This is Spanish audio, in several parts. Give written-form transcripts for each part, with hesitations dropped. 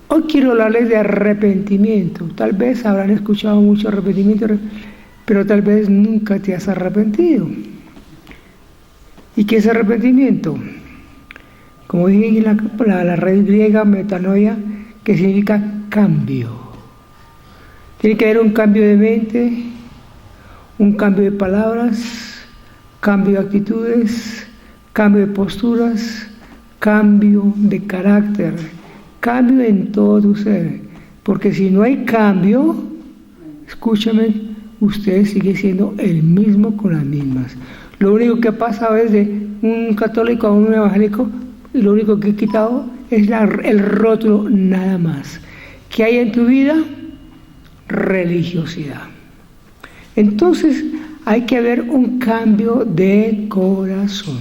Hoy quiero hablarles de arrepentimiento. Tal vez habrán escuchado mucho arrepentimiento, pero tal vez nunca te has arrepentido. ¿Y qué es arrepentimiento? Como dije en la raíz griega metanoia, que significa cambio. Tiene que haber un cambio de mente, un cambio de palabras, cambio de actitudes, cambio de posturas, cambio de carácter, cambio en todo tu ser. Porque si no hay cambio, escúchame, usted sigue siendo el mismo con las mismas. Lo único que ha pasado es de un católico a un evangélico, y lo único que he quitado es el rótulo nada más. ¿Qué hay en tu vida? Religiosidad. Entonces hay que haber un cambio de corazón.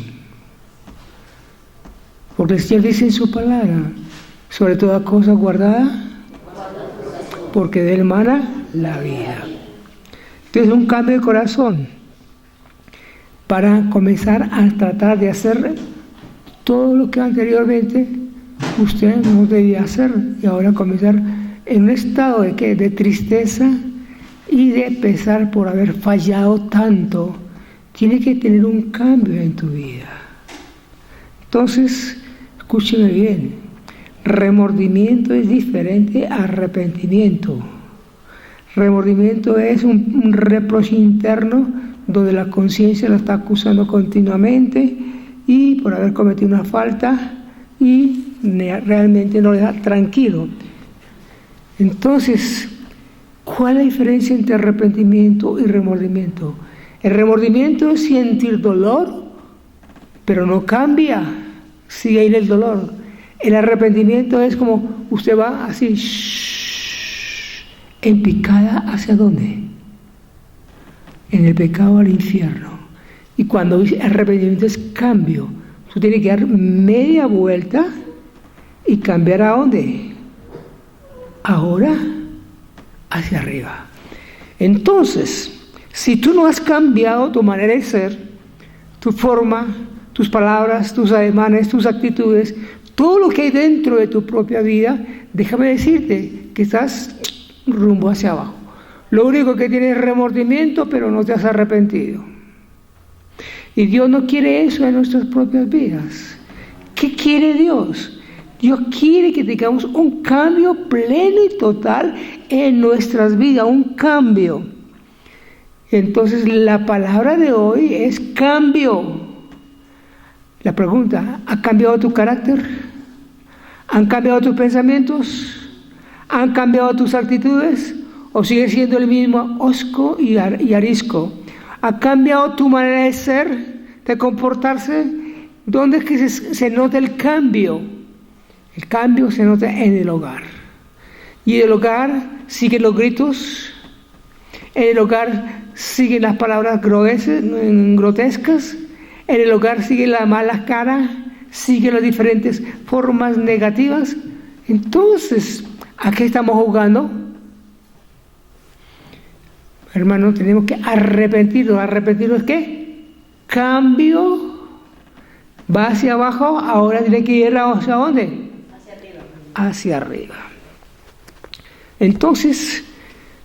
Porque el Señor dice en su palabra, sobre toda cosa guardada, porque de él mana la vida. Entonces un cambio de corazón para comenzar a tratar de hacer todo lo que anteriormente usted no debía hacer, y ahora comenzar en un estado de ¿qué? De tristeza y de pesar por haber fallado tanto. Tiene que tener un cambio en tu vida. Entonces, escúcheme bien, remordimiento es diferente a arrepentimiento. Remordimiento es un reproche interno donde la conciencia la está acusando continuamente y por haber cometido una falta y realmente no le da tranquilo. Entonces, ¿cuál es la diferencia entre arrepentimiento y remordimiento? El remordimiento es sentir dolor, pero no cambia, sigue ahí el dolor. El arrepentimiento es como usted va así, en picada, ¿hacia dónde? En el pecado al infierno. Y cuando dice arrepentimiento es cambio, tú tienes que dar media vuelta y cambiar ¿a dónde? Ahora hacia arriba. Entonces, si tú no has cambiado tu manera de ser, tu forma, tus palabras, tus ademanes, tus actitudes, todo lo que hay dentro de tu propia vida, déjame decirte que estás rumbo hacia abajo. Lo único que tienes es remordimiento, pero no te has arrepentido. Y Dios no quiere eso en nuestras propias vidas. ¿Qué quiere Dios? Dios quiere que tengamos un cambio pleno y total en nuestras vidas, un cambio. Entonces la palabra de hoy es cambio. La pregunta, ¿ha cambiado tu carácter? ¿Han cambiado tus pensamientos? ¿Han cambiado tus actitudes? ¿O sigue siendo el mismo osco y arisco? ¿Ha cambiado tu manera de ser, de comportarse? ¿Dónde es que se nota el cambio? El cambio se nota en el hogar. Y en el hogar siguen los gritos, en el hogar siguen las palabras grotescas, en el hogar siguen las malas caras, siguen las diferentes formas negativas. Entonces, ¿a qué estamos jugando? Hermano, tenemos que arrepentirnos. ¿Arrepentirnos qué? Cambio. Va hacia abajo, ahora tiene que ir hacia dónde? Hacia arriba. Hacia arriba. Entonces,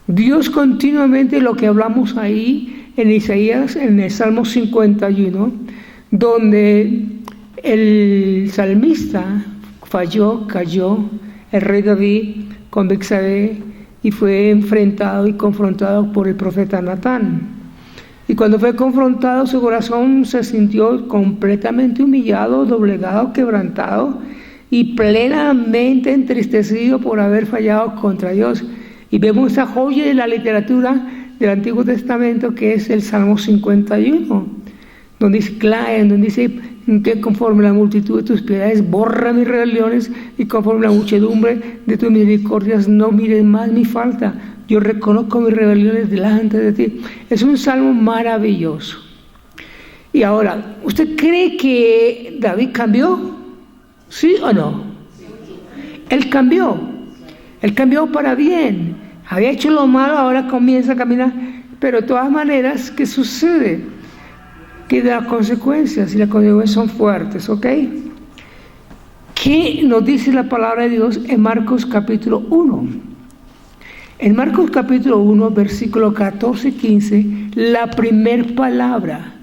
Dios continuamente, lo que hablamos ahí en Isaías, en el Salmo 51, donde el salmista cayó, el rey David con Betsabé, y fue enfrentado y confrontado por el profeta Natán. Y cuando fue confrontado, su corazón se sintió completamente humillado, doblegado, quebrantado y plenamente entristecido por haber fallado contra Dios. Y vemos esa joya de la literatura del Antiguo Testamento que es el Salmo 51, donde dice que conforme la multitud de tus piedades borra mis rebeliones y conforme la muchedumbre de tus misericordias no mires más mi falta. Yo reconozco mis rebeliones delante de ti. Es un salmo maravilloso. Y ahora, ¿usted cree que David cambió? ¿Sí o no? Él cambió para bien. Había hecho lo malo, ahora comienza a caminar. Pero de todas maneras, ¿qué sucede? Que las consecuencias, y las consecuencias son fuertes, ¿ok? ¿Qué nos dice la palabra de Dios en Marcos capítulo 1? En Marcos capítulo 1, versículo 14-15, la primer palabra,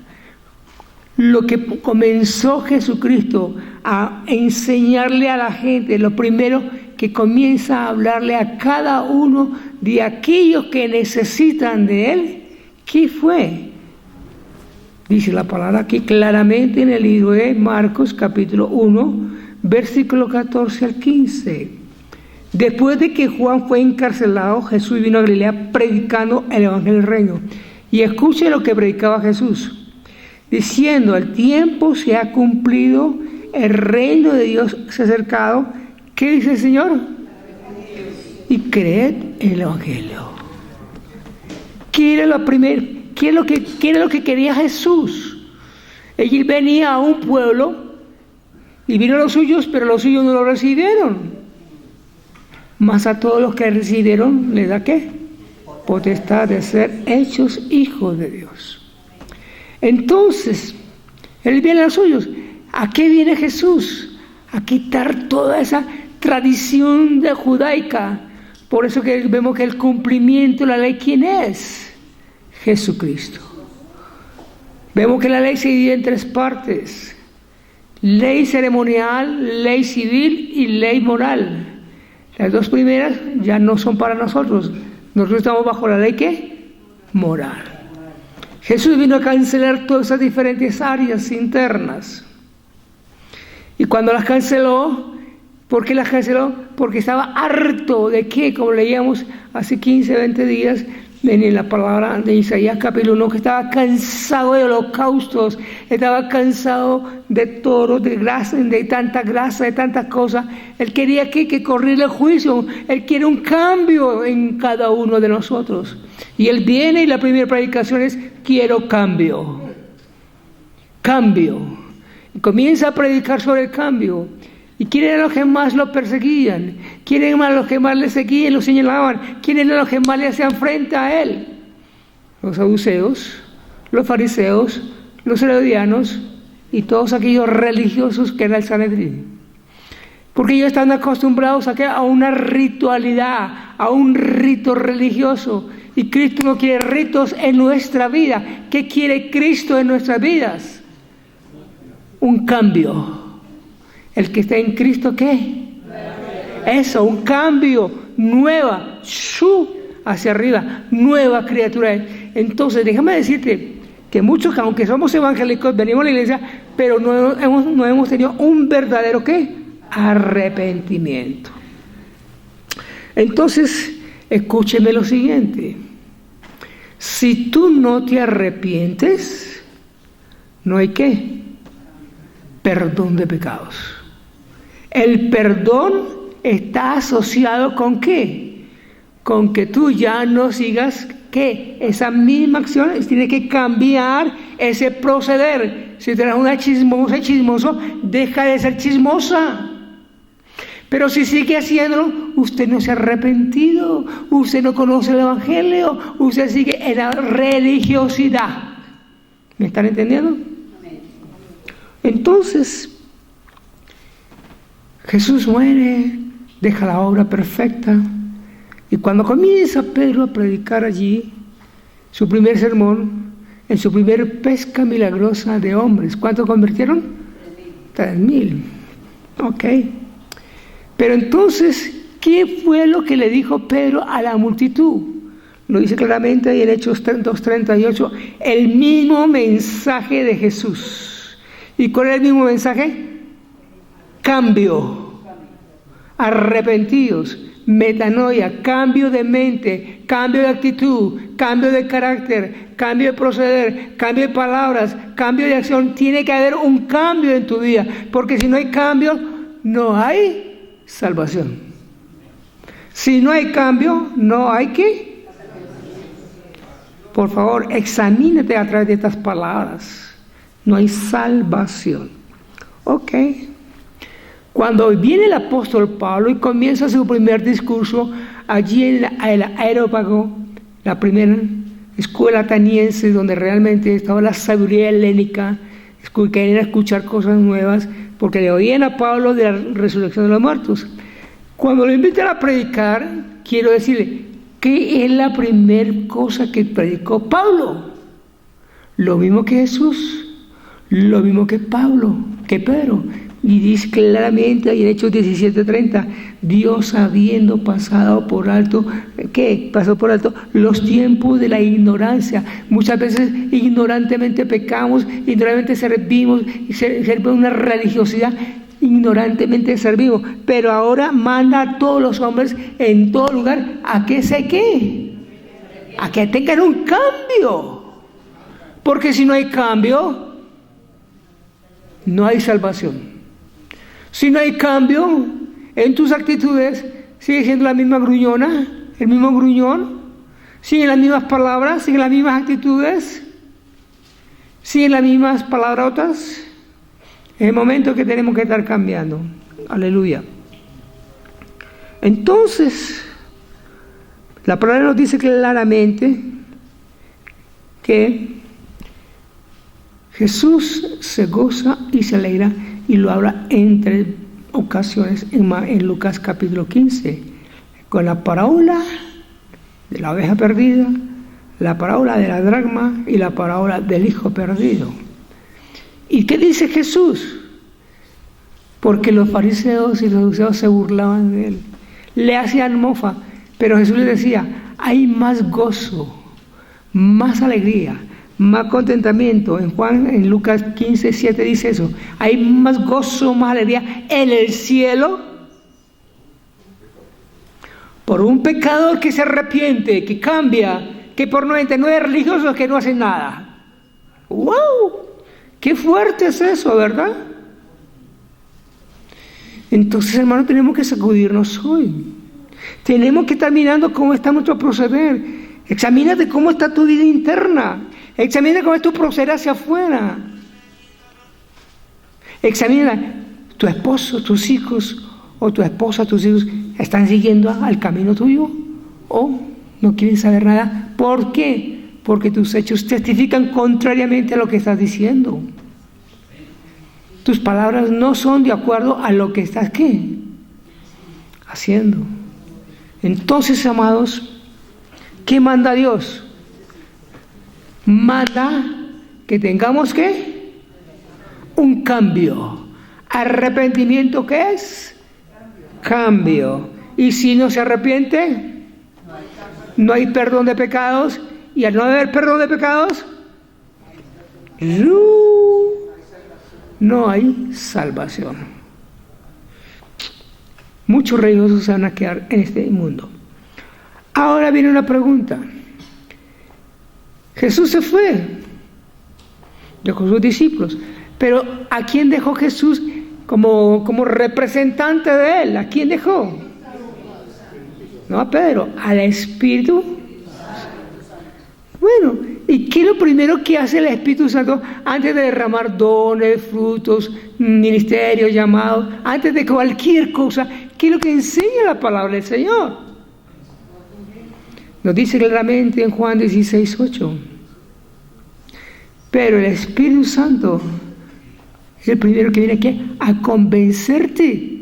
lo que comenzó Jesucristo a enseñarle a la gente, lo primero que comienza a hablarle a cada uno de aquellos que necesitan de Él, ¿qué fue? Dice la palabra aquí claramente en el libro de Marcos capítulo 1, versículo 14 al 15. Después de que Juan fue encarcelado, Jesús vino a Galilea predicando el evangelio del reino. Y escuche lo que predicaba Jesús, diciendo: el tiempo se ha cumplido, el reino de Dios se ha acercado. ¿Qué dice el Señor? Y creed en el evangelio. ¿Qué era lo primero? ¿Qué era lo que quería Jesús? Él venía a un pueblo y vino a los suyos, pero los suyos no lo recibieron. Mas a todos los que recibieron, ¿les da qué? Potestad de ser hechos hijos de Dios. Entonces, Él viene a los suyos. ¿A qué viene Jesús? A quitar toda esa tradición de judaica. Por eso que vemos que el cumplimiento de la ley, ¿quién es? Jesucristo. Vemos que la ley se divide en tres partes: ley ceremonial, ley civil y ley moral. Las dos primeras ya no son para nosotros. Nosotros estamos bajo la ley, ¿qué? Moral. Jesús vino a cancelar todas esas diferentes áreas internas. Y cuando las canceló, ¿por qué las canceló? Porque estaba harto de qué, como leíamos hace 15, 20 días, en la palabra de Isaías capítulo 1, que estaba cansado de holocaustos, estaba cansado de toros, de grasa, de tanta grasa, de tantas cosas. Él quería que corriera el juicio. Él quiere un cambio en cada uno de nosotros. Y Él viene y la primera predicación es: quiero cambio. Cambio. Y comienza a predicar sobre el cambio. ¿Y quiénes eran los que más lo perseguían? ¿Quiénes eran los que más le seguían, lo señalaban? ¿Quiénes eran los que más le hacían frente a Él? Los saduceos, los fariseos, los herodianos y todos aquellos religiosos que era el Sanedrín. Porque ellos están acostumbrados a una ritualidad, a un rito religioso. Y Cristo no quiere ritos en nuestra vida. ¿Qué quiere Cristo en nuestras vidas? Un cambio. El que está en Cristo, ¿qué? Eso, un cambio, nueva, hacia arriba, nueva criatura. Entonces, déjame decirte que muchos, aunque somos evangélicos, venimos a la iglesia, pero no hemos tenido un verdadero, ¿qué? Arrepentimiento. Entonces, escúcheme lo siguiente. Si tú no te arrepientes, no hay ¿qué? Perdón de pecados. El perdón está asociado ¿con qué? Con que tú ya no sigas ¿qué? Esa misma acción. Tiene que cambiar ese proceder. Si tú eres una chismosa, chismoso, deja de ser chismosa. Pero si sigue haciéndolo, usted no se ha arrepentido, usted no conoce el evangelio, usted sigue en la religiosidad. ¿Me están entendiendo? Entonces, Jesús muere, deja la obra perfecta, y cuando comienza Pedro a predicar allí su primer sermón, en su primer pesca milagrosa de hombres, ¿cuántos convirtieron? 3,000. Ok. Pero entonces, ¿qué fue lo que le dijo Pedro a la multitud? Lo dice claramente ahí en Hechos 2:38, el mismo mensaje de Jesús. ¿Y cuál es el mismo mensaje? Cambio, arrepentidos, metanoia, cambio de mente, cambio de actitud, cambio de carácter, cambio de proceder, cambio de palabras, cambio de acción. Tiene que haber un cambio en tu vida, porque si no hay cambio, no hay salvación. Si no hay cambio, no hay ¿qué? Por favor, examínate a través de estas palabras. No hay salvación. Ok. Cuando viene el apóstol Pablo y comienza su primer discurso allí en el Areópago, la primera escuela ateniense donde realmente estaba la sabiduría helénica, querían escuchar cosas nuevas, porque le oían a Pablo de la resurrección de los muertos. Cuando lo invitan a predicar, quiero decirle, ¿qué es la primera cosa que predicó Pablo? Lo mismo que Jesús, lo mismo que Pablo, que Pedro. Y dice claramente ahí en Hechos 17:30, Dios habiendo pasado por alto, ¿qué? Pasó por alto los tiempos de la ignorancia. Muchas veces ignorantemente pecamos, ignorantemente servimos una religiosidad, ignorantemente servimos. Pero ahora manda a todos los hombres en todo lugar a que a que tengan un cambio. Porque si no hay cambio, no hay salvación. Si no hay cambio en tus actitudes, sigue siendo la misma gruñona, el mismo gruñón, siguen las mismas palabras, siguen las mismas actitudes, siguen las mismas palabrotas. Es el momento que tenemos que estar cambiando. Aleluya. Entonces, la palabra nos dice claramente que Jesús se goza y se alegra, y lo habla en 3 ocasiones en Lucas capítulo 15, con la parábola de la oveja perdida, la parábola de la dracma y la parábola del hijo perdido. ¿Y qué dice Jesús? Porque los fariseos y los saduceos se burlaban de él, le hacían mofa, pero Jesús les decía, hay más gozo, más alegría, más contentamiento. En Lucas 15:7 dice eso. Hay más gozo, más alegría en el cielo por un pecador que se arrepiente, que cambia, que por 99 religiosos que no hacen nada. ¡Wow! ¡Qué fuerte es eso!, ¿verdad? Entonces, hermano, tenemos que sacudirnos hoy. Tenemos que estar mirando cómo está nuestro proceder. Examínate cómo está tu vida interna. Examina cómo es tu proceder hacia afuera. Examina tu esposo, tus hijos, o tu esposa, tus hijos, ¿están siguiendo al camino tuyo? ¿O no quieren saber nada? ¿Por qué? Porque tus hechos testifican contrariamente a lo que estás diciendo. Tus palabras no son de acuerdo a lo que estás, ¿qué?, haciendo. Entonces, amados, ¿qué manda Dios? Manda que tengamos, ¿qué?, un cambio. ¿Arrepentimiento qué es? Cambio. Y si no se arrepiente, no hay perdón de pecados. Y al no haber perdón de pecados, no hay salvación. Muchos religiosos se van a quedar en este mundo. Ahora viene una pregunta. Jesús se fue, dejó sus discípulos, pero ¿a quién dejó Jesús como representante de él? ¿A quién dejó? No a Pedro, al Espíritu. Bueno, ¿y qué es lo primero que hace el Espíritu Santo antes de derramar dones, frutos, ministerios, llamados, antes de cualquier cosa? ¿Qué es lo que enseña la palabra del Señor? Nos dice claramente en Juan 16:8. Pero el Espíritu Santo es el primero que viene aquí a convencerte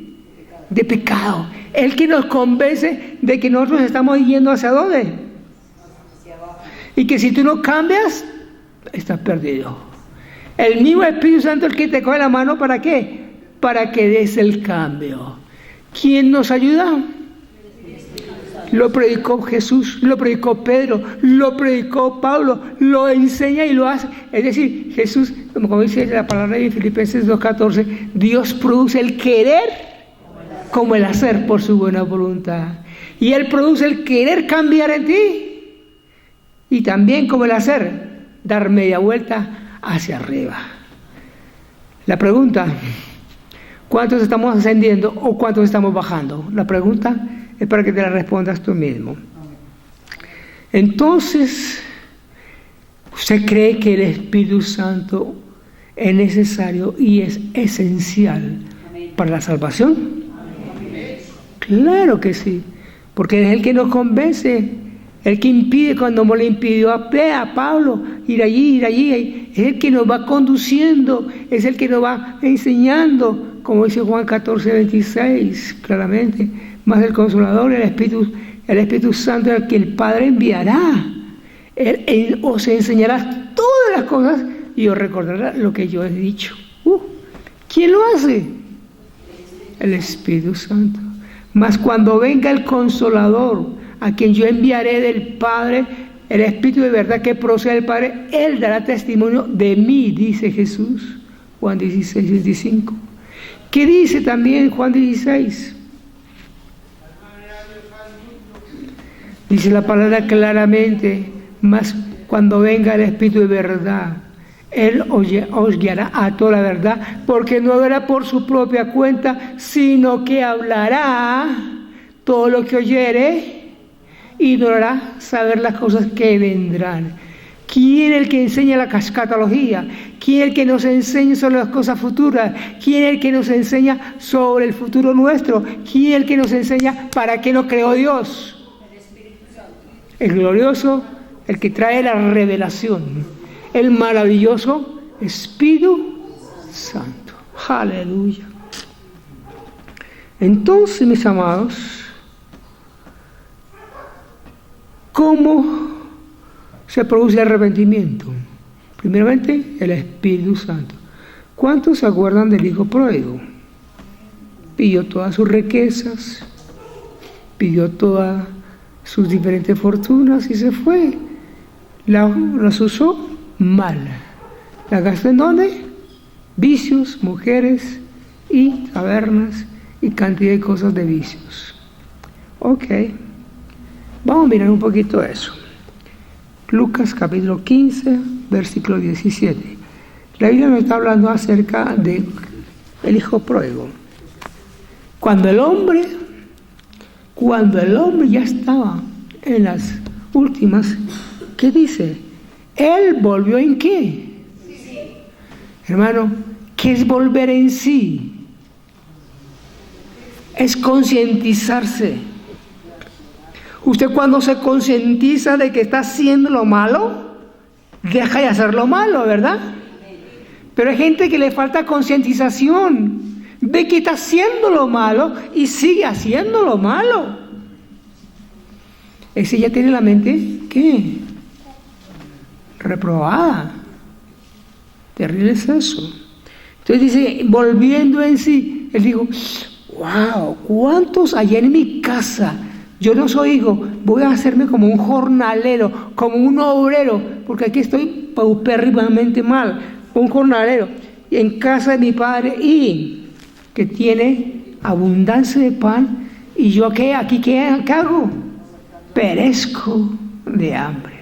de pecado. El que nos convence de que nosotros estamos yendo hacia dónde. Y que si tú no cambias, estás perdido. El mismo Espíritu Santo es el que te coge la mano, ¿para qué? Para que des el cambio. ¿Quién nos ayuda? Lo predicó Jesús, lo predicó Pedro, lo predicó Pablo, lo enseña y lo hace. Es decir, Jesús, como dice la palabra de Filipenses 2:14, Dios produce el querer como el hacer por su buena voluntad. Y Él produce el querer cambiar en ti. Y también como el hacer, dar media vuelta hacia arriba. La pregunta, ¿cuántos estamos ascendiendo o cuántos estamos bajando? La pregunta es para que te la respondas tú mismo. Entonces, ¿usted cree que el Espíritu Santo es necesario y es esencial para la salvación? Claro que sí, porque es el que nos convence, El que impide, cuando le impidió a Pablo ir allí, es el que nos va conduciendo, es el que nos va enseñando, como dice Juan 14:26, claramente, más el Consolador, el Espíritu Santo, al que el Padre enviará. Él os enseñará todas las cosas y os recordará lo que yo he dicho. ¿Quién lo hace? El Espíritu Santo. Mas cuando venga el Consolador, a quien yo enviaré del Padre, el Espíritu de verdad que procede del Padre, Él dará testimonio de mí, dice Jesús. Juan 16:25. ¿Qué dice también Juan 16? Dice la palabra claramente, mas cuando venga el Espíritu de verdad, Él os guiará a toda la verdad, porque no hablará por su propia cuenta, sino que hablará todo lo que oyere y nos hará saber las cosas que vendrán. ¿Quién es el que enseña la escatología? ¿Quién es el que nos enseña sobre las cosas futuras? ¿Quién es el que nos enseña sobre el futuro nuestro? ¿Quién es el que nos enseña para qué nos creó Dios? El glorioso, el que trae la revelación, el maravilloso Espíritu Santo. Aleluya. Entonces, mis amados, ¿cómo se produce el arrepentimiento? Primeramente, el Espíritu Santo. ¿Cuántos se acuerdan del hijo pródigo? Pidió todas sus riquezas, pidió todas sus diferentes fortunas y se fue. Las usó mal. ¿La gastó en dónde? Vicios, mujeres y tabernas y cantidad de cosas de vicios. Ok. Vamos a mirar un poquito eso. Lucas capítulo 15, versículo 17. La Biblia nos está hablando acerca de el hijo pródigo. Cuando el hombre ya estaba en las últimas, ¿qué dice? Él volvió ¿en qué? Sí. Hermano, ¿qué es volver en sí? Es concientizarse. Usted cuando se concientiza de que está haciendo lo malo, deja de hacer lo malo, ¿verdad? Pero hay gente que le falta concientización. Ve que está haciendo lo malo y sigue haciendo lo malo. Ese ya tiene la mente, ¿qué? Reprobada. Terrible es eso. Entonces dice, volviendo en sí, él dijo, wow, ¿cuántos allá en mi casa? Yo no soy hijo, voy a hacerme como un jornalero, como un obrero, porque aquí estoy paupérrimamente mal, un jornalero, en casa de mi padre, y que tiene abundancia de pan, y yo ¿qué hago? Perezco de hambre.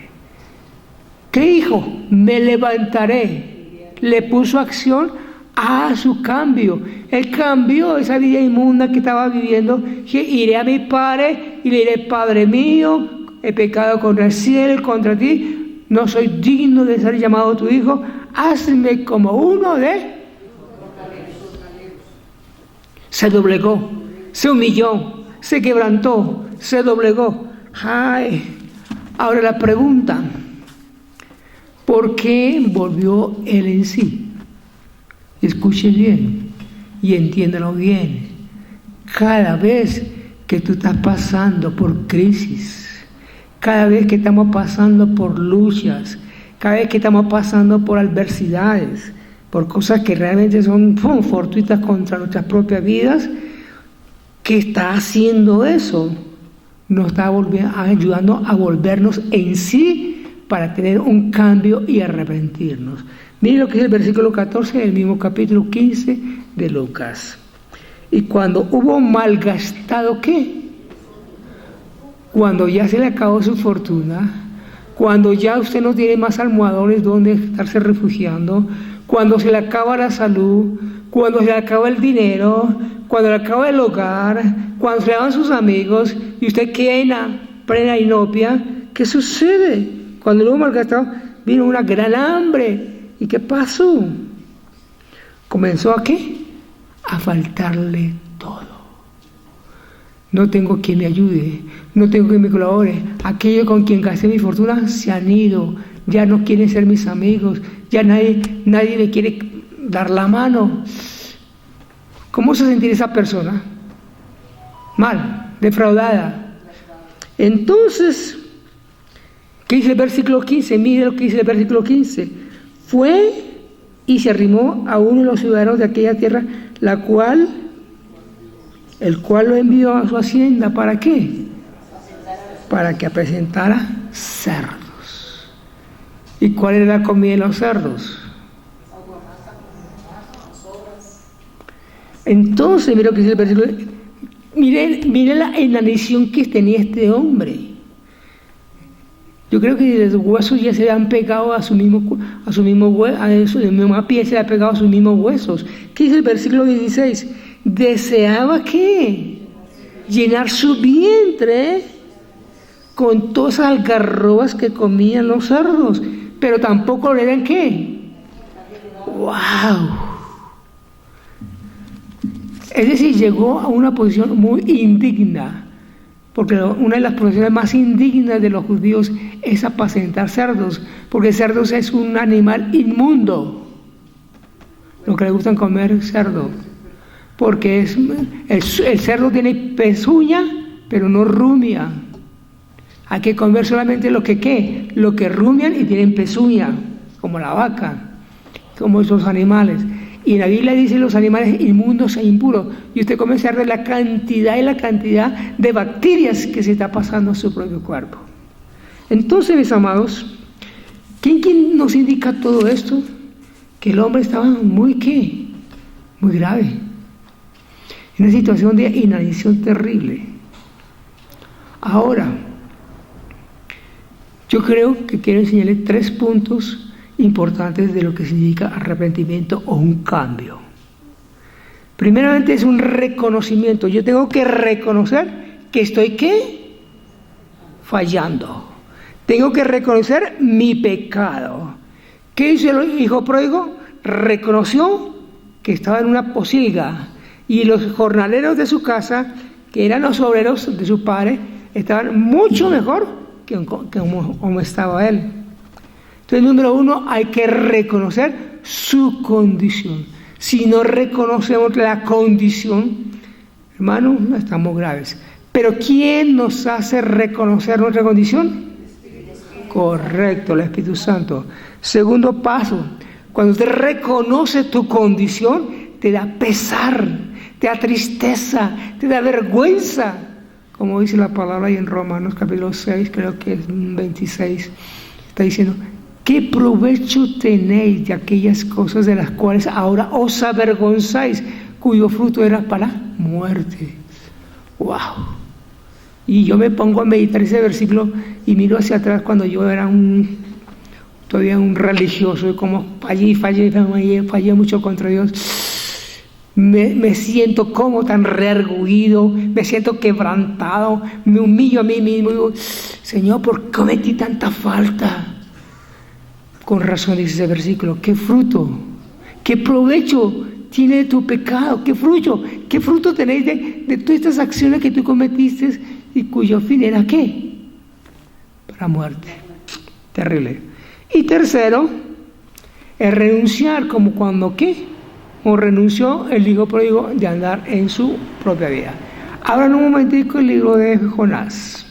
¿Qué dijo? Me levantaré. Le puso acción a su cambio. Él cambió esa vida inmunda que estaba viviendo. Iré a mi padre y le diré, Padre mío, he pecado contra el cielo y contra ti. No soy digno de ser llamado tu hijo. Hazme como uno de... Se doblegó, se humilló, se quebrantó, se doblegó. Ay, ahora la pregunta, ¿por qué volvió él en sí? Escuche bien y entiéndalo bien. Cada vez que tú estás pasando por crisis, cada vez que estamos pasando por luchas, cada vez que estamos pasando por adversidades, por cosas que realmente son fortuitas contra nuestras propias vidas, ¿qué está haciendo eso? Nos está ayudando a volvernos en sí para tener un cambio y arrepentirnos. Miren lo que es el versículo 14 del mismo capítulo 15 de Lucas. Y cuando hubo malgastado, ¿qué? Cuando ya se le acabó su fortuna, cuando ya usted no tiene más almohadones donde estarse refugiando, cuando se le acaba la salud, cuando se le acaba el dinero, cuando le acaba el hogar, cuando se le van sus amigos y usted queda en la plena inopia, ¿qué sucede? Cuando lo malgastado, vino una gran hambre. ¿Y qué pasó? ¿Comenzó a qué? A faltarle todo. No tengo quien me ayude, no tengo quien me colabore. Aquellos con quien gasté mi fortuna se han ido, ya no quieren ser mis amigos, ya nadie me quiere dar la mano. ¿Cómo se sentirá esa persona? Mal, defraudada. Entonces, ¿qué dice el versículo 15? Mire lo que dice el versículo 15. Fue y se arrimó a uno de los ciudadanos de aquella tierra, el cual lo envió a su hacienda. ¿Para qué? Para que presentara cerdos. ¿Y cuál era la comida de los cerdos? Entonces, mira lo que dice el versículo. Mire la inanición que tenía este hombre. Yo creo que los huesos ya se han pegado a su misma piel, se le ha pegado a sus mismos huesos. ¿Qué dice el versículo 16? Deseaba ¿qué? Llenar su vientre con todas esas algarrobas que comían los cerdos, pero tampoco le dan ¿qué? ¡Wow! Es decir, llegó a una posición muy indigna, porque una de las profesiones más indignas de los judíos es apacentar cerdos, porque cerdos es un animal inmundo, lo que le gustan comer cerdo, porque el cerdo tiene pezuña, pero no rumia. Hay que comer solamente lo que rumian y tienen pezuña, como la vaca, como esos animales. Y la Biblia dice los animales inmundos e impuros. Y usted comienza a ver la cantidad de bacterias que se está pasando a su propio cuerpo. Entonces, mis amados, ¿quién nos indica todo esto? Que el hombre estaba muy grave. En una situación de inanición terrible. Ahora, yo creo que quiero enseñarle 3 puntos importantes de lo que significa arrepentimiento o un cambio. Primeramente es un reconocimiento. Yo tengo que reconocer que estoy fallando. Tengo que reconocer mi pecado. ¿Qué hizo el hijo pródigo? Reconoció que estaba en una posilga y los jornaleros de su casa, que eran los obreros de su padre, estaban mucho mejor que como estaba él. Entonces, número 1, hay que reconocer su condición. Si no reconocemos la condición, hermano, estamos graves. Pero ¿quién nos hace reconocer nuestra condición? Correcto, el Espíritu Santo. Segundo paso, cuando usted reconoce tu condición, te da pesar, te da tristeza, te da vergüenza. Como dice la palabra ahí en Romanos capítulo 6, creo que es 26, está diciendo: ¿qué provecho tenéis de aquellas cosas de las cuales ahora os avergonzáis, cuyo fruto era para muerte? ¡Wow! Y yo me pongo a meditar ese versículo y miro hacia atrás cuando yo era todavía un religioso, y como fallé mucho contra Dios. Me siento como tan reargüido, me siento quebrantado, me humillo a mí mismo y digo: Señor, ¿por qué cometí tanta falta? Con razón dice ese versículo: ¿qué fruto? ¿Qué provecho tiene de tu pecado? ¿Qué fruto tenéis de todas estas acciones que tú cometiste y cuyo fin era qué? Para muerte. Terrible. Y tercero, es renunciar, como cuando como renunció el hijo pródigo de andar en su propia vida. Abran un momentico el libro de Jonás.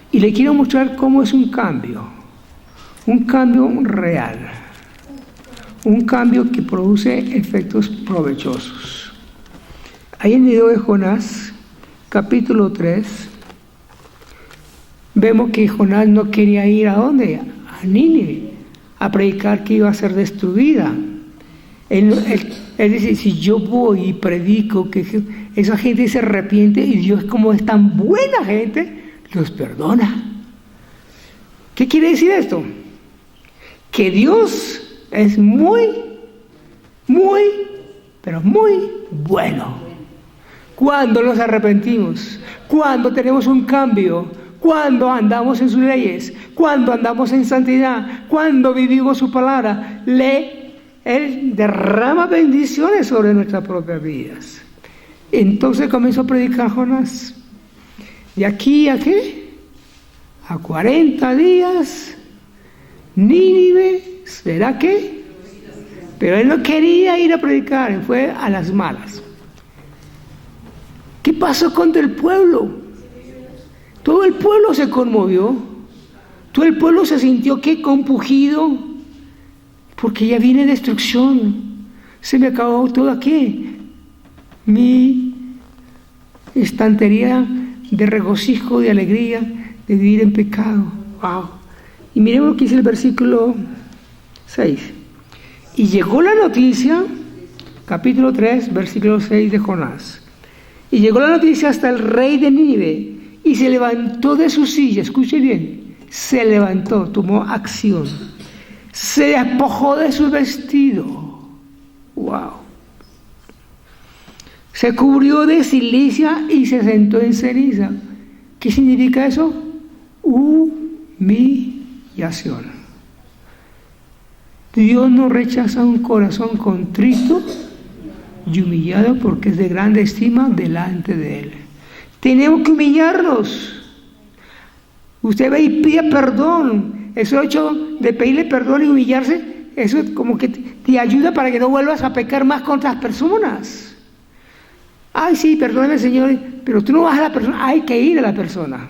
Y le quiero mostrar cómo es un cambio real, un cambio que produce efectos provechosos. Ahí en el libro de Jonás, capítulo 3, vemos que Jonás no quería ir ¿a dónde? A Nínive, a predicar que iba a ser destruida. Es decir, si yo voy y predico que esa gente se arrepiente y Dios, como es tan buena gente, los perdona. ¿Qué quiere decir esto? Que Dios es muy, pero muy bueno. Cuando nos arrepentimos, cuando tenemos un cambio, cuando andamos en sus leyes, cuando andamos en santidad, cuando vivimos su palabra, Él derrama bendiciones sobre nuestras propias vidas. Entonces comenzó a predicar Jonás. De aquí a qué? A 40 días, Nínive, ¿será qué? Pero él no quería ir a predicar, él fue a las malas. ¿Qué pasó con el pueblo? Todo el pueblo se conmovió, todo el pueblo se sintió que compungido, porque ya viene destrucción, se me acabó todo aquí, mi estantería de regocijo, de alegría, de vivir en pecado. Wow. Y miremos lo que dice el versículo 6. Y llegó la noticia, capítulo 3, versículo 6 de Jonás. Y llegó la noticia hasta el rey de Nínive, y se levantó de su silla, escuche bien, se levantó, tomó acción, se despojó de su vestido, wow, se cubrió de silicia y se sentó en ceniza. ¿Qué significa eso? Humillación. Dios no rechaza un corazón contrito y humillado, porque es de grande estima delante de Él. Tenemos que humillarnos. Usted ve y pide perdón. Eso hecho de pedirle perdón y humillarse, eso como que te ayuda para que no vuelvas a pecar más contra las personas. Ay, sí, perdóneme, Señor, pero tú no vas a la persona, hay que ir a la persona.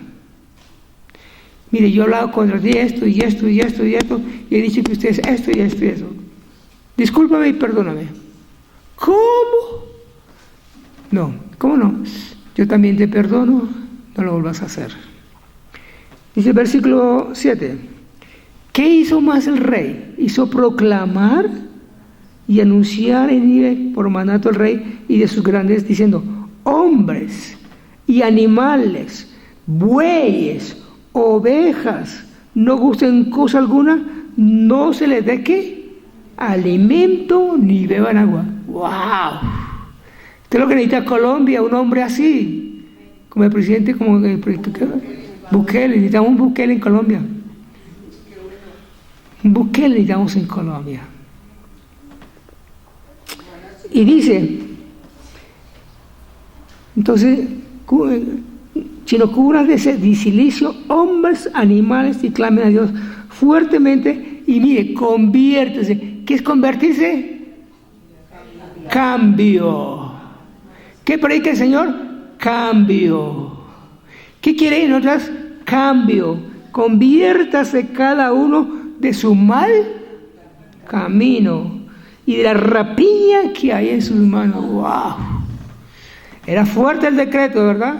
Mire, yo he hablado contra ti esto y esto y esto y esto, y he dicho que usted es esto y esto y eso. Discúlpame y perdóname. ¿Cómo? No, ¿cómo no? Yo también te perdono, no lo vuelvas a hacer. Dice el versículo 7. ¿Qué hizo más el rey? Hizo proclamar y anunciar en Nínive por mandato del rey y de sus grandes, diciendo: hombres y animales, bueyes, ovejas, no gusten cosa alguna, no se les dé ¿qué? Alimento ni beban agua. ¡Wow! Esto es lo que necesita Colombia, un hombre así, como el presidente, como el Bukele. Necesitamos un Bukele en Colombia. Un Bukele necesitamos en Colombia. Y dice, entonces, sino cubran de ese silicio hombres, animales, y clamen a Dios fuertemente. Y mire, conviértese. ¿Qué es convertirse? Cambio. ¿Qué predica el Señor? Cambio. ¿Qué quiere nosotras? Cambio. Conviértase cada uno de su mal camino y de la rapiña que hay en sus manos. ¡Wow! Era fuerte el decreto, ¿verdad?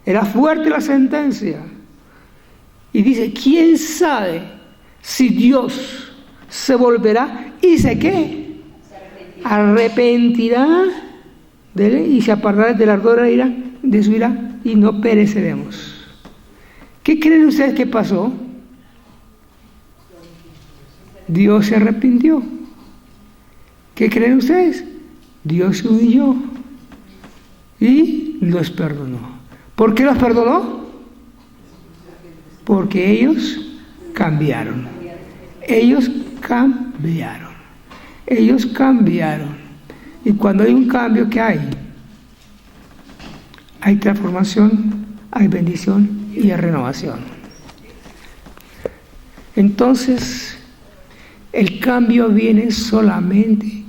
Era fuerte la sentencia. Y dice, ¿quién sabe si Dios se volverá y se qué? Arrepentirá de él y se apartará del ardor de la ira, de su ira, y no pereceremos. ¿Qué creen ustedes que pasó? Dios se arrepintió. ¿Qué creen ustedes? Dios se humilló y los perdonó. ¿Por qué los perdonó? Porque ellos cambiaron. Ellos cambiaron. Ellos cambiaron. Y cuando hay un cambio, ¿qué hay? Hay transformación, hay bendición y hay renovación. Entonces, el cambio viene solamente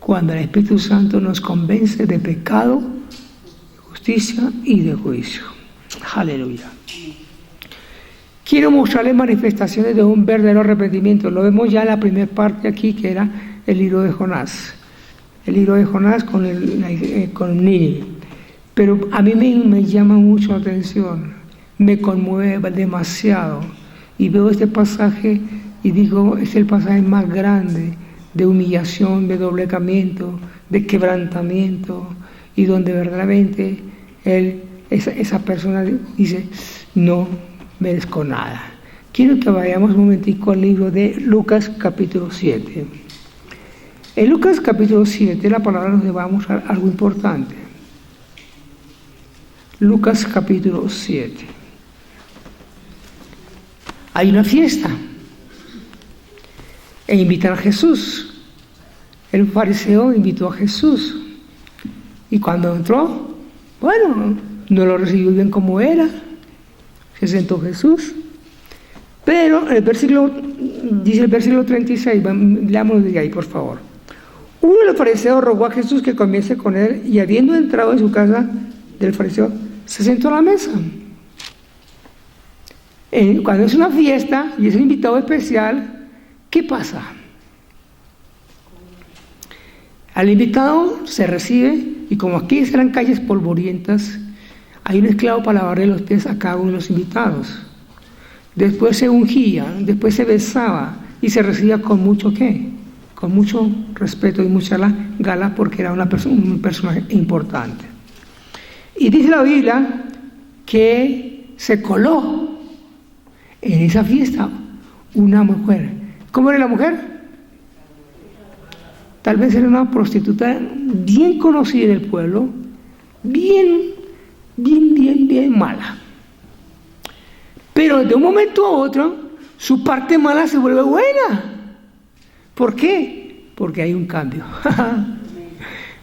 cuando el Espíritu Santo nos convence de pecado, de justicia y de juicio. Aleluya. Quiero mostrarles manifestaciones de un verdadero arrepentimiento. Lo vemos ya en la primera parte aquí, que era el libro de Jonás. El libro de Jonás con Nínive. Pero a mí me llama mucho la atención, me conmueve demasiado. Y veo este pasaje y digo, es el pasaje más grande de humillación, de doblegamiento, de quebrantamiento, y donde verdaderamente esa persona dice, no merezco nada. Quiero que vayamos un momentico al libro de Lucas capítulo 7. En Lucas capítulo 7 la palabra nos va a mostrar algo importante. Lucas capítulo 7. Hay una fiesta e invitan a Jesús. El fariseo invitó a Jesús Y cuando entró, bueno, no lo recibió bien como era. Se sentó Jesús. Pero el versículo, dice el versículo 36, leámoslo de ahí, por favor. Uno de los fariseos rogó a Jesús que comiese con él, y habiendo entrado en su casa del fariseo, se sentó a la mesa. Cuando es una fiesta y es un invitado especial, ¿qué pasa? Al invitado se recibe, y como aquí eran calles polvorientas, hay un esclavo para lavarle los pies a cada uno de los invitados. Después se ungía, después se besaba y se recibía con mucho ¿qué? Con mucho respeto y mucha gala, porque era un personaje importante. Y dice la Biblia que se coló en esa fiesta una mujer. ¿Cómo era la mujer? Tal vez era una prostituta bien conocida en el pueblo, bien mala. Pero de un momento a otro, su parte mala se vuelve buena. ¿Por qué? Porque hay un cambio.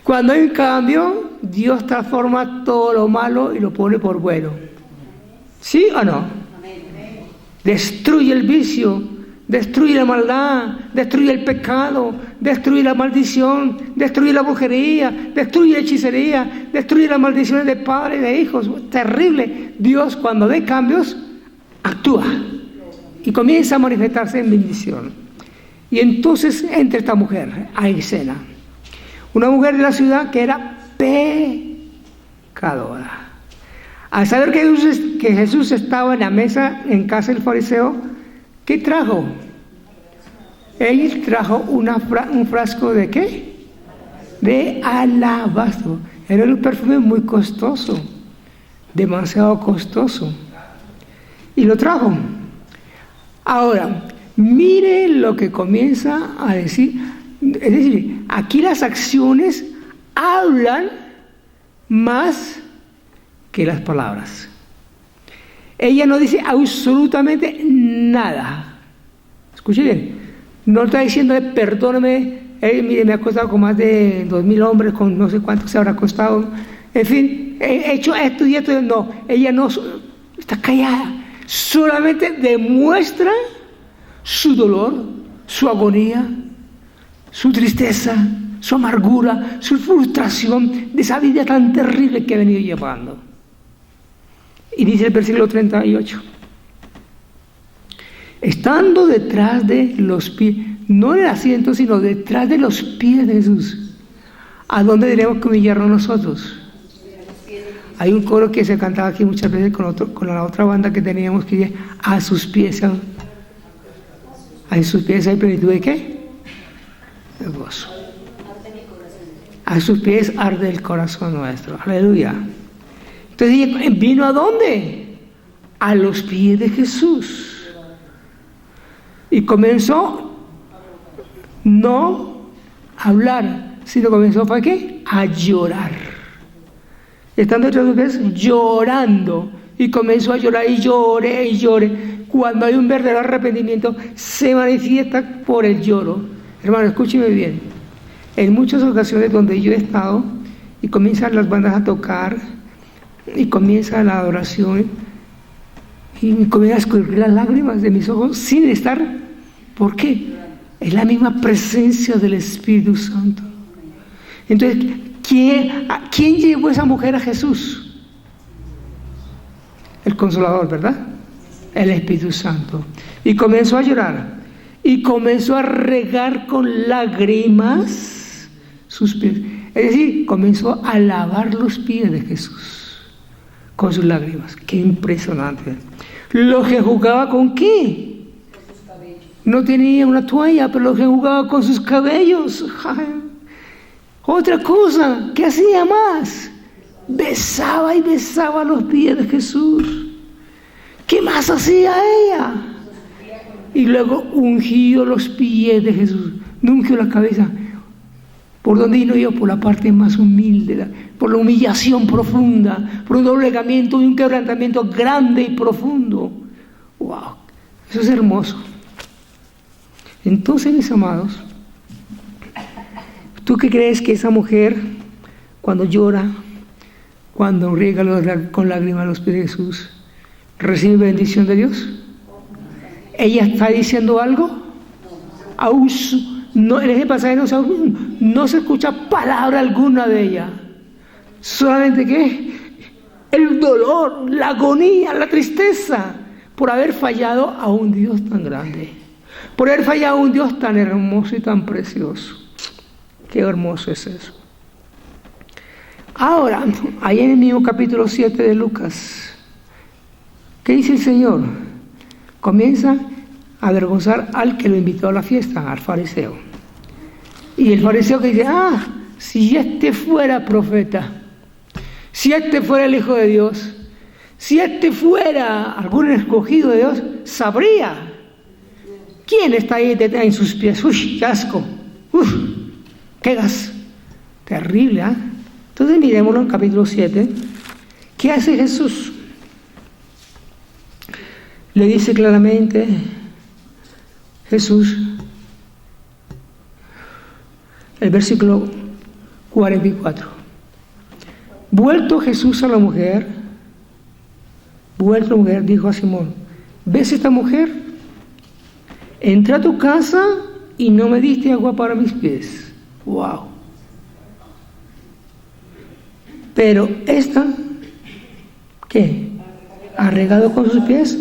Cuando hay un cambio, Dios transforma todo lo malo y lo pone por bueno. ¿Sí o no? Destruye el vicio, destruye la maldad, destruye el pecado, destruye la maldición, destruye la brujería, destruye la hechicería, destruye las maldiciones de padres y de hijos. Terrible. Dios, cuando ve cambios, actúa y comienza a manifestarse en bendición. Y entonces entra esta mujer a escena, una mujer de la ciudad que era pecadora. Al saber que Jesús estaba en la mesa en casa del fariseo, ¿qué trajo? Él trajo un frasco de ¿qué? De alabastro. Era un perfume muy costoso, demasiado costoso. Y lo trajo. Ahora, mire lo que comienza a decir. Es decir, aquí las acciones hablan más que las palabras. Ella no dice absolutamente nada. Escuche bien. No está diciéndole, perdóneme, mire, me ha costado con más de 2,000 hombres, con no sé cuánto se habrá costado. En fin, he hecho esto y esto. No, ella no, está callada. Solamente demuestra su dolor, su agonía, su tristeza, su amargura, su frustración de esa vida tan terrible que ha venido llevando. Y dice el versículo 38. Estando detrás de los pies, no en el asiento, sino detrás de los pies de Jesús. ¿A dónde tenemos que humillarnos nosotros? Hay un coro que se cantaba aquí muchas veces con la otra banda que teníamos, que dice, a sus pies hay plenitud de ¿qué? El gozo. A sus pies arde el corazón nuestro. Aleluya. Entonces vino ¿a dónde? A los pies de Jesús. Y comenzó no a hablar, sino comenzó ¿para qué? A llorar. Estando entre sus pies, llorando. Y comenzó a llorar y llore y llore. Cuando hay un verdadero arrepentimiento, se manifiesta por el lloro. Hermano, escúcheme bien. En muchas ocasiones donde yo he estado, y comienzan las bandas a tocar, y comienza la adoración, y comienza a escurrir las lágrimas de mis ojos sin estar. ¿Por qué? Es la misma presencia del Espíritu Santo. Entonces, ¿quién llevó a esa mujer a Jesús? El Consolador, ¿verdad? El Espíritu Santo. Y comenzó a llorar. Y comenzó a regar con lágrimas sus pies. Es decir, comenzó a lavar los pies de Jesús con sus lágrimas. ¡Qué impresionante! Lo que jugaba con ¿qué? No tenía una toalla, pero lo que jugaba con sus cabellos. Otra cosa, ¿qué hacía más? Besaba y besaba los pies de Jesús. ¿Qué más hacía ella? Y luego ungió los pies de Jesús. No ungió la cabeza. ¿Por dónde vino yo? Por la parte más humilde, por la humillación profunda, por un doblegamiento y un quebrantamiento grande y profundo. ¡Wow! Eso es hermoso. Entonces, mis amados, ¿tú qué crees que esa mujer, cuando llora, cuando riega con lágrimas los pies de Jesús, recibe bendición de Dios? ¿Ella está diciendo algo? Aún no, en ese pasaje no se escucha palabra alguna de ella. Solamente ¿qué? El dolor, la agonía, la tristeza por haber fallado a un Dios tan grande, por haber fallado a un Dios tan hermoso y tan precioso. Qué hermoso es eso. Ahora, ahí en el mismo capítulo 7 de Lucas, ¿qué dice el Señor? Comienza a avergonzar al que lo invitó a la fiesta, al fariseo. Y el fariseo que dice, si este fuera profeta, si este fuera el Hijo de Dios, si este fuera algún escogido de Dios, sabría quién está ahí en sus pies. ¡Uy, qué asco! ¡Uf! ¡Qué gas! Terrible, ¿ah? Entonces miremoslo en capítulo 7. ¿Qué hace Jesús? Le dice claramente Jesús, el versículo 44. Vuelto Jesús a la mujer, dijo a Simón, ¿ves esta mujer? Entré a tu casa y no me diste agua para mis pies. ¡Wow! Pero esta, ¿qué? Ha regado con sus pies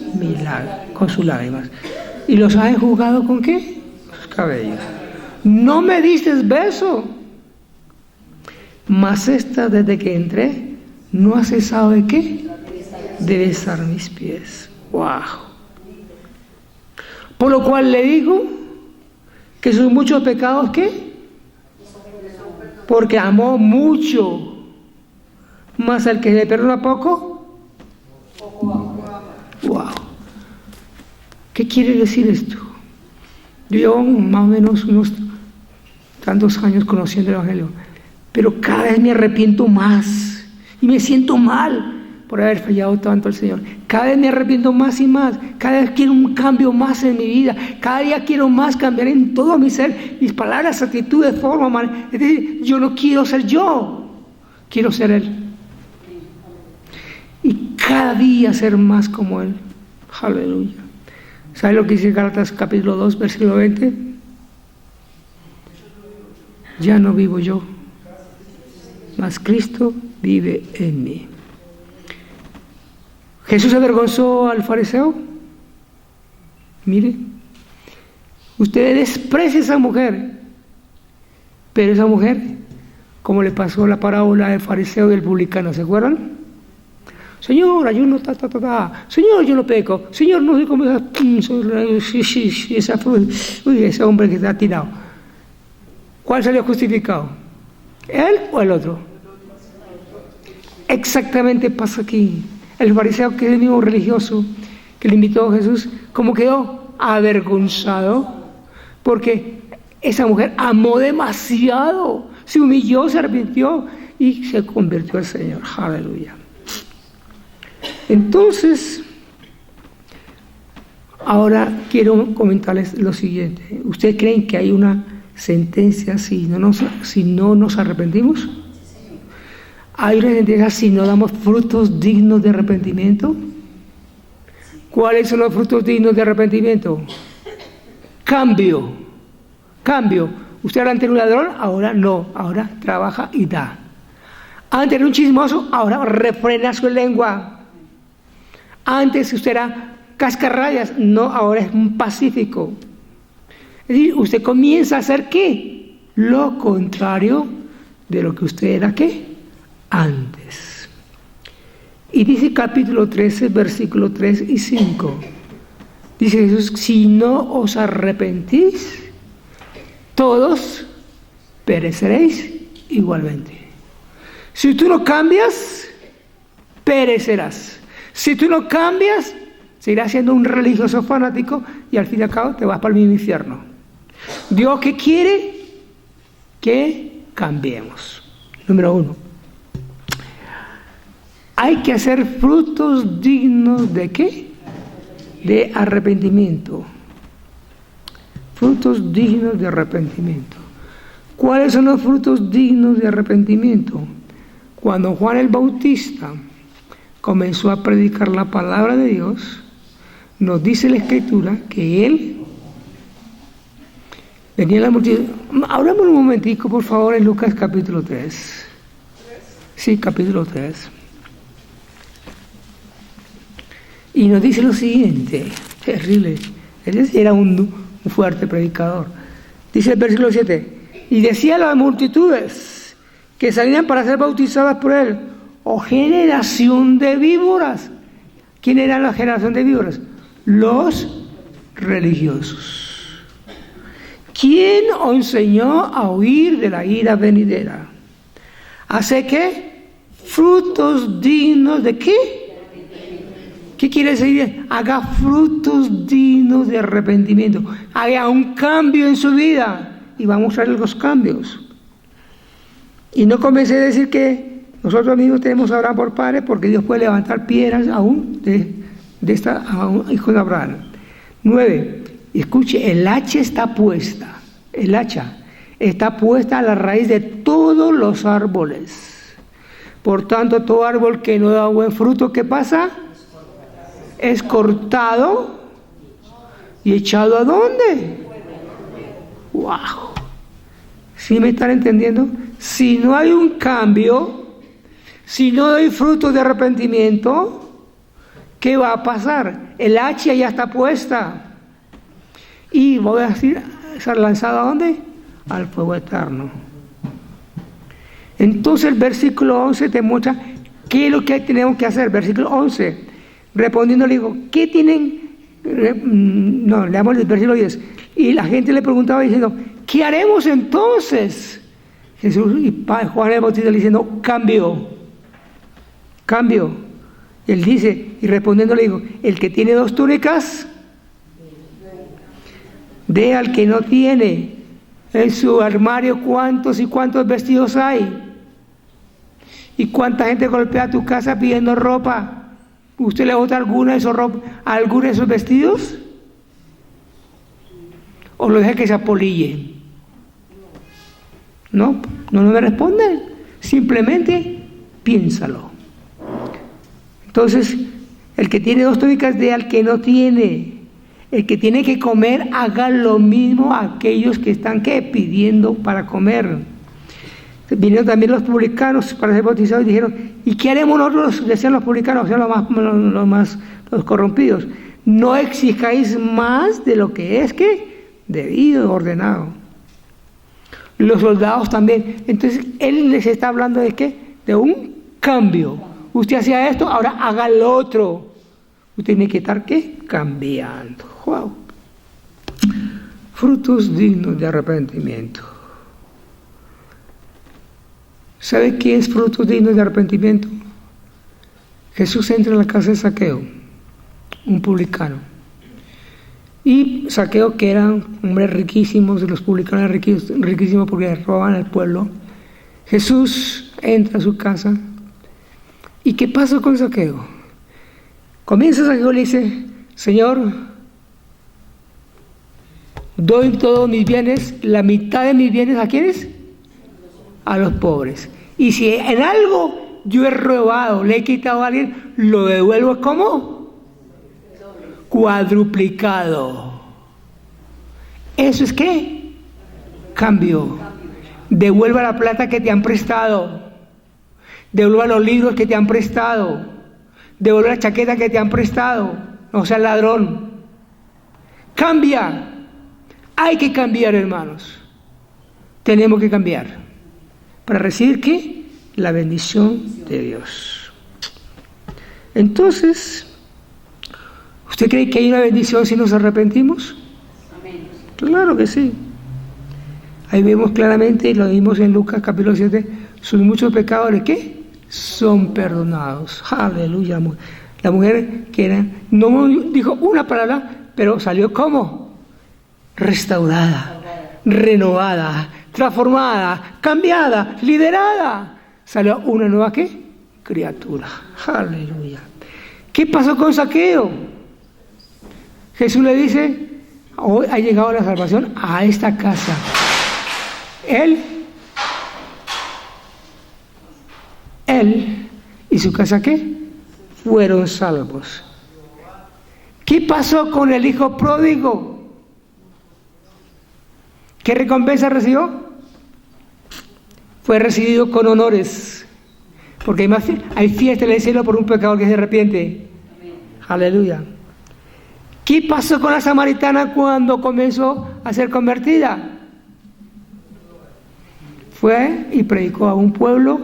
con sus lágrimas. ¿Y los ha enjugado con qué? Sus cabellos. No me diste beso. Mas esta, desde que entré, no ha cesado de qué? De besar mis pies. ¡Wow! Por lo cual le digo que sus muchos pecados, ¿qué? Porque amó mucho. Mas al que le perdona poco. ¡Wow! ¿Qué quiere decir esto? Yo llevo más o menos unos tantos años conociendo el Evangelio, pero cada vez me arrepiento más y me siento mal por haber fallado tanto al Señor. Cada vez me arrepiento más y más, cada vez quiero un cambio más en mi vida, cada día quiero más cambiar en todo mi ser, mis palabras, actitudes, forma, es decir, yo no quiero ser yo, quiero ser Él. Y cada día ser más como Él. Aleluya. ¿Sabe lo que dice Gálatas capítulo 2, versículo 20? Ya no vivo yo, mas Cristo vive en mí. ¿Jesús avergonzó al fariseo? Mire, usted desprecia a esa mujer, pero esa mujer, como le pasó la parábola del fariseo y del publicano, ¿se acuerdan? Señor, ayuno, Señor, yo no peco. Señor, no sé cómo ese hombre que está tirado. ¿Cuál salió justificado? ¿Él o el otro? Exactamente pasa aquí. El fariseo, que es el mismo religioso que le invitó a Jesús, como quedó avergonzado porque esa mujer amó demasiado, se humilló, se arrepintió y se convirtió al Señor. Aleluya. Entonces, ahora quiero comentarles lo siguiente. ¿Ustedes creen que hay una sentencia si no nos arrepentimos? ¿Hay una sentencia si no damos frutos dignos de arrepentimiento? ¿Cuáles son los frutos dignos de arrepentimiento? Cambio. Usted era antes un ladrón, ahora no, ahora trabaja y da. Antes era un chismoso, ahora refrena su lengua. Antes usted era cascarrabias, no, ahora es un pacífico. Es decir, usted comienza a hacer ¿qué? Lo contrario de lo que usted era ¿qué? Antes. Y dice capítulo 13, versículo 3 y 5. Dice Jesús, si no os arrepentís, todos pereceréis igualmente. Si tú no cambias, perecerás. Si tú no cambias, seguirás siendo un religioso fanático y al fin y al cabo te vas para el mismo infierno. Dios, ¿qué quiere? Que cambiemos. Número 1. Hay que hacer frutos dignos de ¿qué? De arrepentimiento. Frutos dignos de arrepentimiento. ¿Cuáles son los frutos dignos de arrepentimiento? Cuando Juan el Bautista comenzó a predicar la palabra de Dios, nos dice la Escritura que él venía la multitud. Hablamos un momentico, por favor, en Lucas capítulo 3. Sí, capítulo 3. Y nos dice lo siguiente, terrible. Él era un fuerte predicador. Dice el versículo 7, y decía a las multitudes que salían para ser bautizadas por él, oh generación de víboras. ¿Quién era la generación de víboras? Los religiosos. ¿Quién os enseñó a huir de la ira venidera? ¿Hace qué? Frutos dignos de qué? ¿Qué quiere decir? Haga frutos dignos de arrepentimiento. Haga un cambio en su vida. Y va a mostrar los cambios. Y no comencé a decir que nosotros mismos tenemos a Abraham por padre, porque Dios puede levantar piedras aún a un hijo de Abraham. 9. Escuche, el hacha está puesta. El hacha está puesta a la raíz de todos los árboles. Por tanto, todo árbol que no da buen fruto, ¿qué pasa? Es cortado y echado ¿a dónde? ¡Wow! ¿Sí me están entendiendo? Si no hay un cambio, si no hay fruto de arrepentimiento, ¿qué va a pasar? El hacha ya está puesta. Y voy a decir, ¿ser lanzado a dónde? Al fuego eterno. Entonces el versículo 11 te muestra qué es lo que tenemos que hacer. Versículo 11. Respondiendo le digo, ¿qué tienen? No, leamos el versículo 10. Y la gente le preguntaba diciendo, ¿qué haremos entonces? Jesús y Juan el Bautista le diciendo, cambio. Y él dice, y respondiendo le digo, el que tiene 2 túnicas, dé al que no tiene. En su armario cuántos y cuántos vestidos hay. Y cuánta gente golpea tu casa pidiendo ropa. ¿Usted le bota alguno de esos vestidos? ¿O lo deja que se apolille? No me responden. Simplemente piénsalo. Entonces, el que tiene 2 túnicas dé al que no tiene. El que tiene que comer, haga lo mismo a aquellos que están pidiendo para comer. Vinieron también los publicanos para ser bautizados y dijeron, ¿y qué haremos nosotros? Decían los publicanos, decían los corrompidos. No exijáis más de lo que es debido, ordenado. Los soldados también. Entonces, él les está hablando de ¿qué? De un cambio. Usted hacía esto, ahora haga lo otro. Usted tiene que estar cambiando. Wow. Frutos dignos de arrepentimiento. ¿Sabe qué es frutos dignos de arrepentimiento? Jesús entra en la casa de Zaqueo, un publicano. Y Zaqueo, que eran hombres riquísimos, los publicanos eran riquísimos porque robaban al pueblo. Jesús entra a su casa. ¿Y qué pasó con Zaqueo? Comienza Zaqueo y le dice, Señor, doy todos mis bienes, la mitad de mis bienes, ¿a quiénes? A los pobres. Y si en algo yo he robado, le he quitado a alguien, lo devuelvo ¿cómo? Cuadruplicado. ¿Eso es qué? Cambio. Devuelva la plata que te han prestado. Devuelva los libros que te han prestado. Devuelve la chaqueta que te han prestado. No seas ladrón. Cambia. Hay que cambiar, hermanos. Tenemos que cambiar. Para recibir ¿qué? La bendición de Dios. Entonces, ¿usted cree que hay una bendición si nos arrepentimos? Amén. Claro que sí. Ahí vemos claramente, y lo vimos en Lucas capítulo 7, sus muchos pecados, ¿qué? Son perdonados. Aleluya. La mujer que era, no dijo una palabra, pero salió ¿cómo? Restaurada, renovada, transformada, cambiada, liderada. Salió una nueva ¿qué? Criatura. Aleluya. ¿Qué pasó con Zaqueo? Jesús le dice, hoy ha llegado la salvación a esta casa. él y su casa, ¿qué? Fueron salvos. ¿Qué pasó con el hijo pródigo? ¿Qué recompensa recibió? Fue recibido con honores, porque hay fiesta en el cielo por un pecador que se arrepiente. Aleluya. ¿Qué pasó con la samaritana cuando comenzó a ser convertida? Fue y predicó a un pueblo,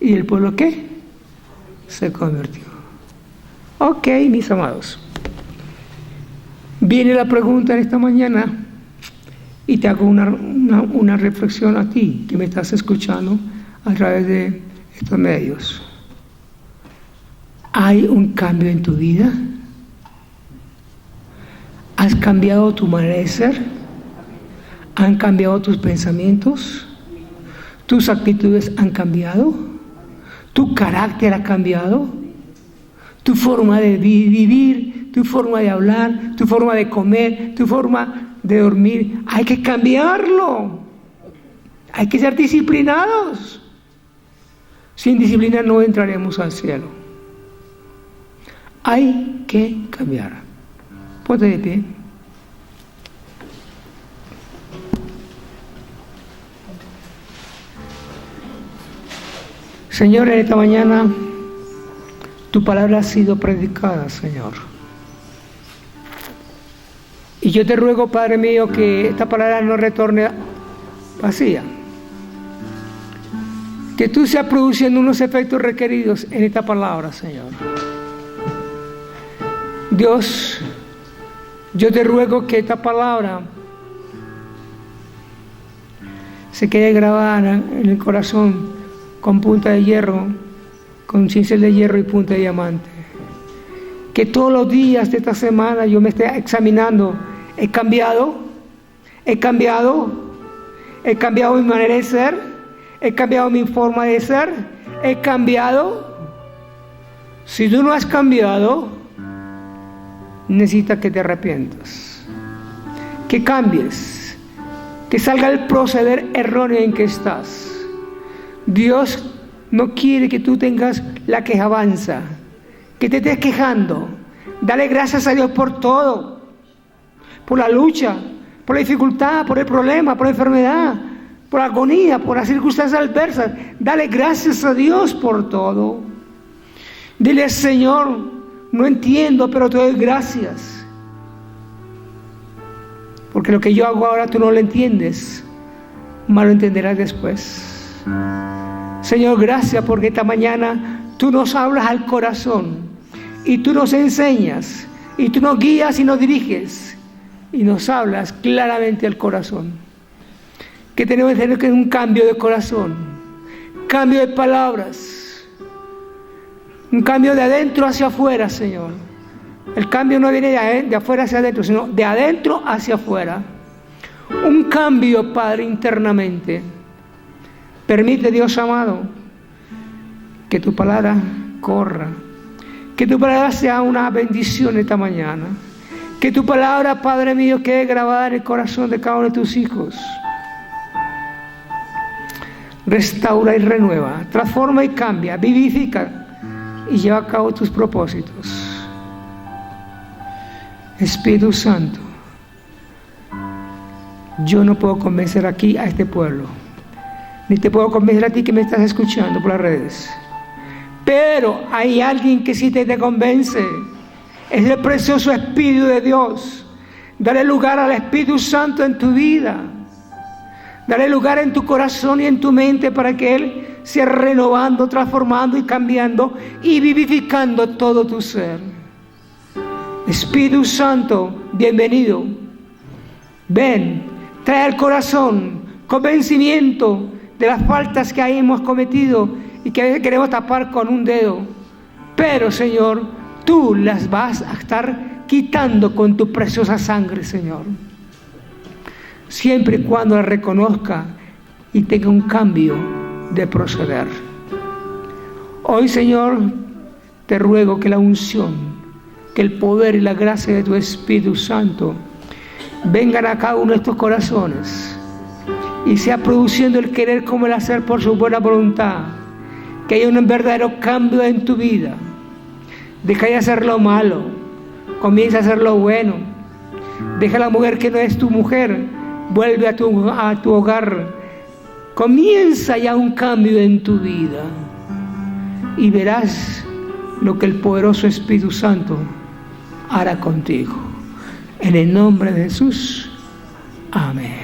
y el pueblo, ¿qué? Se convirtió. Ok, mis amados. Viene la pregunta en esta mañana, y te hago una reflexión a ti que me estás escuchando a través de estos medios. ¿Hay un cambio en tu vida? ¿Has cambiado tu manera de ser? ¿Han cambiado tus pensamientos? ¿Tus actitudes han cambiado? ¿Tu carácter ha cambiado? ¿Tu forma de vivir? ¿Tu forma de hablar? ¿Tu forma de comer? ¿Tu forma de dormir? Hay que cambiarlo. Hay que ser disciplinados. Sin disciplina no entraremos al cielo. Hay que cambiar. Ponte de pie. Señor, en esta mañana tu palabra ha sido predicada, Señor. Y yo te ruego, Padre mío, que esta palabra no retorne vacía. Que tú seas produciendo unos efectos requeridos en esta palabra, Señor. Dios, yo te ruego que esta palabra se quede grabada en el corazón con punta de hierro, con cincel de hierro y punta de diamante. Que todos los días de esta semana yo me esté examinando. ¿He cambiado? ¿He cambiado? ¿He cambiado mi manera de ser? ¿He cambiado mi forma de ser? ¿He cambiado? Si tú no has cambiado, necesitas que te arrepientas, que cambies, que salga el proceder erróneo en que estás. Dios no quiere que tú tengas la quejabanza, que te estés quejando. Dale gracias a Dios por todo, por la lucha, por la dificultad, por el problema, por la enfermedad, por la agonía, por las circunstancias adversas. Dale gracias a Dios por todo. Dile, Señor, no entiendo, pero te doy gracias. Porque lo que yo hago ahora tú no lo entiendes, mas lo entenderás después. Señor, gracias porque esta mañana tú nos hablas al corazón y tú nos enseñas y tú nos guías y nos diriges y nos hablas claramente al corazón. Que tenemos que tener un cambio de corazón, cambio de palabras, un cambio de adentro hacia afuera, Señor. El cambio no viene de afuera hacia adentro, sino de adentro hacia afuera. Un cambio, Padre, internamente. Permite, Dios amado, que tu palabra corra, que tu palabra sea una bendición esta mañana, que tu palabra, Padre mío, quede grabada en el corazón de cada uno de tus hijos. Restaura y renueva, transforma y cambia, vivifica y lleva a cabo tus propósitos. Espíritu Santo, yo no puedo convencer aquí a este pueblo, ni te puedo convencer a ti que me estás escuchando por las redes, pero hay alguien que sí te convence. Es el precioso Espíritu de Dios. Dale lugar al Espíritu Santo en tu vida. Dale lugar en tu corazón y en tu mente para que Él sea renovando, transformando y cambiando y vivificando todo tu ser. Espíritu Santo, bienvenido. Ven, trae al corazón convencimiento de las faltas que ahí hemos cometido y que queremos tapar con un dedo. Pero, Señor, tú las vas a estar quitando con tu preciosa sangre, Señor. Siempre y cuando la reconozca y tenga un cambio de proceder. Hoy, Señor, te ruego que la unción, que el poder y la gracia de tu Espíritu Santo vengan a cada uno de estos corazones y sea produciendo el querer como el hacer por su buena voluntad. que haya un verdadero cambio en tu vida. Deja de hacer lo malo, comienza a hacer lo bueno. Deja a la mujer que no es tu mujer, vuelve a tu hogar. Comienza ya un cambio en tu vida y verás lo que el poderoso Espíritu Santo hará contigo. En el nombre de Jesús, amén.